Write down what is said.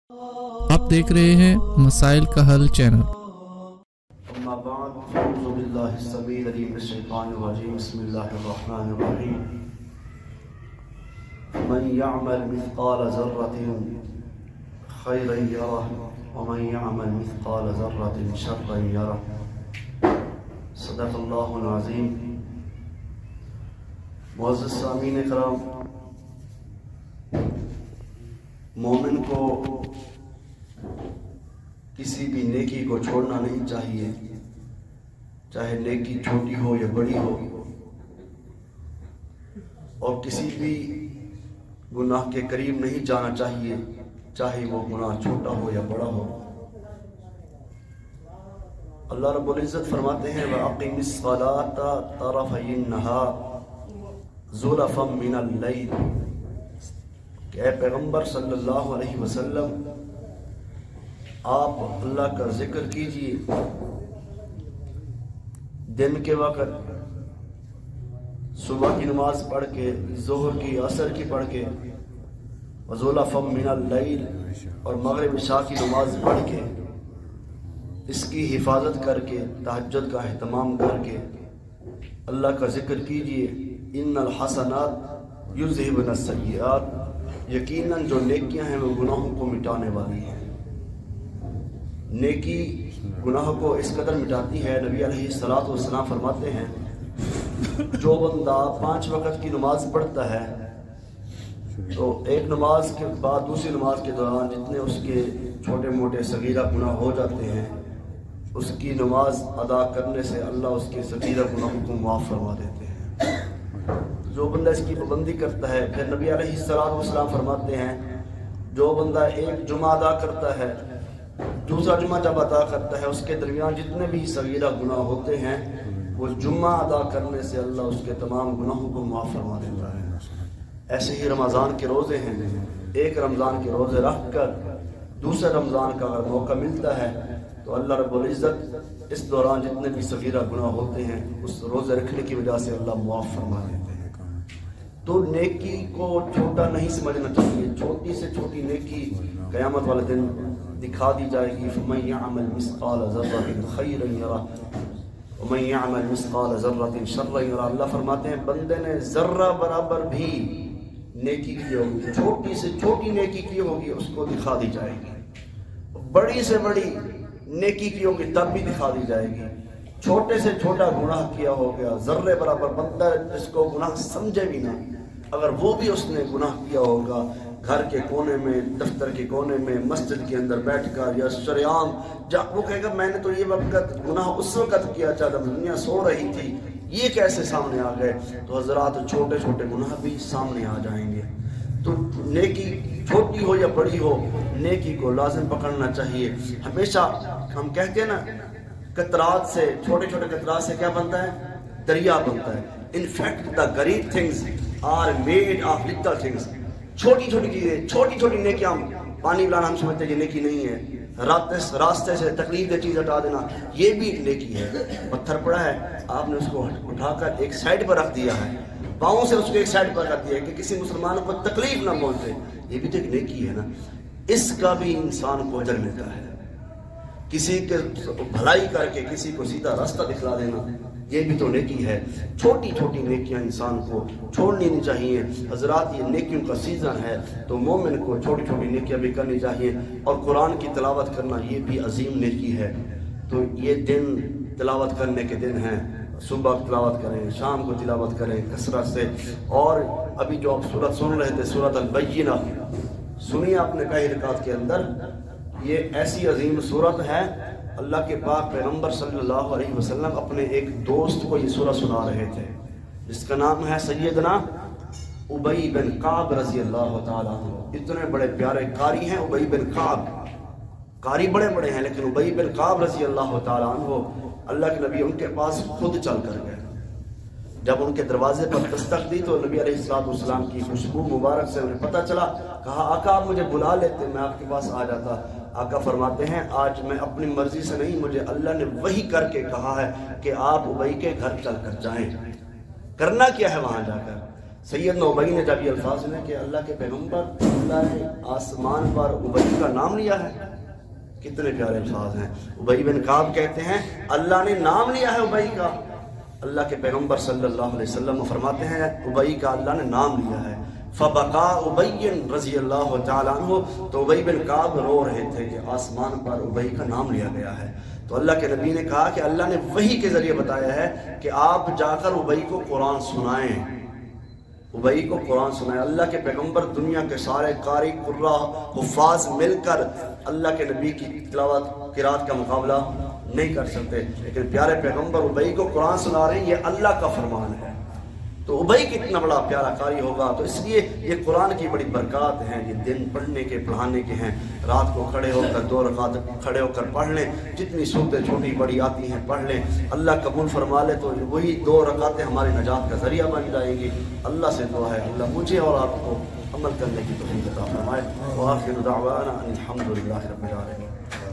आप देख रहे हैं मसाइल का हल चैनल। मन यअमल मिस्क़ाल ज़र्रतिन खैरन यरह व मन यअमल मिस्क़ाल ज़र्रतिन शर्रन यरह। सदक़ल्लाहुल अज़ीम। मुअज़्ज़ज़ सामीन इकराम, मोमिन को किसी भी नेकी को छोड़ना नहीं चाहिए, चाहे नेकी छोटी हो या बड़ी हो, और किसी भी गुनाह के करीब नहीं जाना चाहिए, चाहे वो गुनाह छोटा हो या बड़ा हो। अल्लाह रब्बुल इज़्ज़त फरमाते हैं वअक़िमिस सलाता तरफ़इन नहार ज़ुलफ़म मिनल लैल। कि ऐ पैगम्बर सल्लल्लाहु अलैहि वसल्लम, आप अल्लाह का जिक्र कीजिए दिन के वक़्त, सुबह की नमाज पढ़ के, ज़ोहर की, असर की पढ़ के, वज़ुलफ़म मिनल लैल, और मग़रिब इशा की नमाज पढ़ के, इसकी हिफाजत करके, तहज्जुद का एहतमाम करके अल्लाह का जिक्र कीजिए। इन्नल हसनात युज़हिबुन सय्यिआत, यकीनन जो नेकियां हैं वो गुनाहों को मिटाने वाली हैं। नेकी गुनाह को इस कदर मिटाती है, नबी अलैहिस्सलातु वस्सलाम फरमाते हैं जो बंदा 5 वक़्त की नमाज पढ़ता है तो एक नमाज के बाद दूसरी नमाज के दौरान जितने उसके छोटे मोटे सगीरा गुनाह हो जाते हैं, उसकी नमाज अदा करने से अल्लाह उसके सगीरा गुनाहों को माफ़ फरमा देते हैं। जो बंदा इसकी पाबंदी करता है, फिर नबी अलैहिस्सलातु वस्सलाम फरमाते हैं जो बंदा एक जुमा अदा करता है, दूसरा जुमा जब अदा करता है, उसके दरमियान जितने भी सगीरा गुनाह होते हैं, वो जुम्मा अदा करने से अल्लाह उसके तमाम गुनाहों को माफ़ फरमा देता है। ऐसे ही रमज़ान के रोज़े हैं, एक रमज़ान के रोज़े रख कर दूसरे रमज़ान का अगर मौका मिलता है तो अल्लाह रब्बुल इज़्ज़त इस दौरान जितने भी सगीरा गुनाह होते हैं उस रोज़े रखने की वजह से अल्लाह मुआफ़ फरमा देते हैं। तो नेकी को छोटा नहीं समझना चाहिए। छोटी से छोटी नेकी क़यामत वाले दिन दिखा दी जाएगी। फमन यअमल मिस्क़ाल ज़र्रतिन खैरन यरह व मन यअमल मिस्क़ाल ज़र्रतिन शर्रन यरह। अल्लाह फरमाते हैं बंदे ने ज़र्रा बराबर भी नेकी की होगी, छोटी से छोटी नेकी की होगी, उसको दिखा दी जाएगी। बड़ी से बड़ी नेकी की होगी तब भी दिखा दी जाएगी। छोटे से छोटा गुनाह किया हो गया, ज़र्रे बराबर, बंदा जिसको गुनाह समझे भी ना, अगर वो भी उसने गुनाह किया होगा, घर के कोने में, दफ्तर के कोने में, मस्जिद के अंदर बैठकर या शरेआम, जब वो कहेगा मैंने तो ये वक्त गुनाह उस वक्त किया जब दुनिया सो रही थी, ये कैसे सामने आ गए, तो हजरात छोटे छोटे गुनाह भी सामने आ जाएंगे। तो नेकी छोटी हो या बड़ी हो, नेकी को लाजिम पकड़ना चाहिए। हमेशा हम कहते हैं ना, कतरात से, छोटे छोटे कतरात से क्या बनता है? दरिया बनता है। In fact the great things are made of little things. छोटी छोटी चीजें, छोटी छोटी नेकियां, पानी पिलाना हम समझते हैं ये नेकी नहीं है, रास्ते से तकलीफ दे चीज हटा देना ये भी एक नेकी है। पत्थर पड़ा है, आपने उसको उठाकर एक साइड पर रख दिया है, पाँव से उसको एक साइड पर रख दिया है कि किसी मुसलमान को तकलीफ ना पहुंचे, ये भी तो एक नेकी है ना। इसका भी इंसान को अजर मिलता है। किसी के भलाई करके किसी को सीधा रास्ता दिखला देना, ये भी तो नेकी है। छोटी छोटी नेकियां इंसान को छोड़नी नहीं चाहिए। हजरात, ये नेकियों का सीजन है तो मोमिन को छोटी छोटी नेकियां भी करनी चाहिए। और कुरान की तिलावत करना ये भी अजीम नेकी है। तो ये दिन तिलावत करने के दिन हैं, सुबह तिलावत करें, शाम को तिलावत करें कसरत से। और अभी जो आप सूरत सुन रहे थे, सूरत अल-बय्यिना, सुनिए आपने कई रकात के अंदर, ये ऐसी अजीम सूरत है। अल्लाह के पाक पैगम्बर सल्लल्लाहु अलैहि वसल्लम अपने एक दोस्त को ये सूरत सुना रहे थे, जिसका नाम है सैयदना उबई बिन काब रज़ी अल्लाह ताला अन्हु। इतने बड़े प्यारे कारी हैं उबई बिन काब, कारी बड़े बड़े हैं, लेकिन उबई बिन काब रज़ी अल्लाह ताला अन्हु, अल्लाह के नबी उनके पास खुद चल कर गए। जब उनके दरवाजे पर दस्तक दी तो नबी अलैहिस्सलातु वस्सलाम की खुशबू मुबारक से उन्हें पता चला। कहा आका आप मुझे बुला लेते, मैं आपके पास आ जाता। आका फरमाते हैं आज मैं अपनी मर्जी से नहीं, मुझे अल्लाह ने वही करके कहा है कि आप उबई के घर चल कर जाएं। करना क्या है वहां जाकर? سیدنا ابی نے جب یہ الفاظ سنے کہ اللہ کے پیغمبر، اللہ نے آسمان پر ابی کا نام لیا ہے، کتنے پیارے الفاظ ہیں۔ ابی بن کعب کہتے ہیں اللہ نے نام لیا ہے ابی کا، اللہ کے پیغمبر صلی اللہ علیہ وسلم فرماتے ہیں ابی کا اللہ نے نام لیا ہے۔ فبقا ابی رضی اللہ تعالیٰ عنہ، تو ابی بن کعب رو رہے تھے کہ آسمان پر ابی کا نام لیا گیا ہے۔ تو اللہ کے نبی نے کہا کہ اللہ نے وحی کے ذریعے بتایا ہے کہ آپ جا کر ابی کو قرآن سنائیں، ابی کو قرآن سنائیں۔ اللہ کے پیغمبر دنیا کے سارے قاری قراء حفاظ مل کر اللہ کے نبی کی تلاوت قرات کا مقابلہ نہیں کر سکتے، لیکن پیارے پیغمبر ابی کو قرآن سنا رہے ہیں، یہ اللہ کا فرمان ہے۔ تو ابی کتنا بڑا پیارا قاری ہوگا، تو اس لیے یہ قرآن کی بڑی برکات ہیں، یہ دن پڑھنے کے پڑھانے کے ہیں۔ رات کو کھڑے ہو کر 2 رکعت کھڑے ہو کر پڑھ لیں، جتنی صورتیں چھوٹی بڑی آتی ہیں پڑھ لیں، اللہ قبول فرما لے تو وہی 2 رکعتیں ہماری نجات کا ذریعہ بن جائیں گی۔ اللہ سے دعا ہے اللہ مجھے اور آپ کو عمل کرنے کی توفیق عطا فرمائے۔ وآخر دعوانا ان الحمد للہ رب العالمین۔